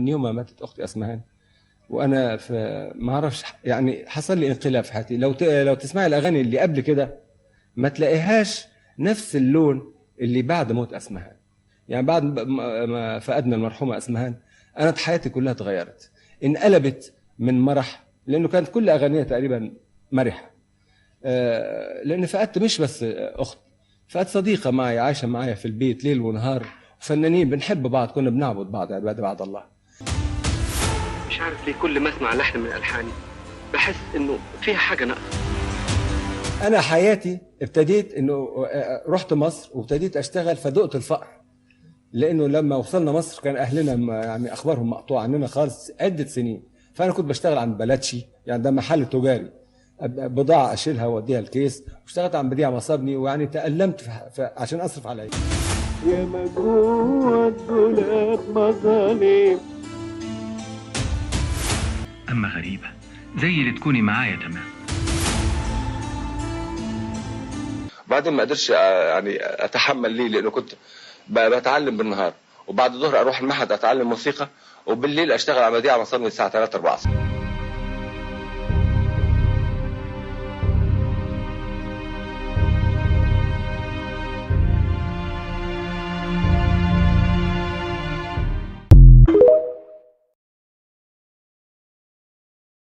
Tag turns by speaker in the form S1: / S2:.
S1: من يوم ما ماتت اختي اسمهان وانا في ما اعرفش، يعني حصل لي انقلاب في حياتي. لو تسمعي الاغاني اللي قبل كده ما تلاقيهاش نفس اللون اللي بعد موت اسمهان. يعني بعد ما فقدنا المرحومه اسمهان انا حياتي كلها اتغيرت، انقلبت من مرح، لانه كانت كل اغانيها تقريبا مرحه. لان فقدت مش بس اخت، فقدت صديقه معي عايشه معايا في البيت ليل ونهار، وفنانين بنحب بعض، كنا بنعبد بعض عباده بعد الله.
S2: مش عارف ليه كل ما اسمع لحن من الحاني بحس انه فيها حاجه ناقصه.
S1: انا حياتي ابتديت انه رحت مصر وابتديت اشتغل فدقت الفقر، لانه لما وصلنا مصر كان اهلنا يعني اخبارهم مقطوعه عننا خالص عده سنين. فانا كنت بشتغل عند بلاتشي، يعني ده محل تجاري، بضاعه اشيلها واوديها الكيس، واشتغلت عند بديع مصابني، ويعني تالمت عشان اصرف على عيالي.
S3: يا مجروح الدولاب مظالم.
S4: اما غريبه زي اللي تكوني معايا تمام.
S5: بعدين ما قدرش يعني اتحمل ليه، لانه كنت بتعلم بالنهار، وبعد الظهر اروح المعهد اتعلم موسيقى، وبالليل اشتغل على بديع مصابني الساعه 3 4.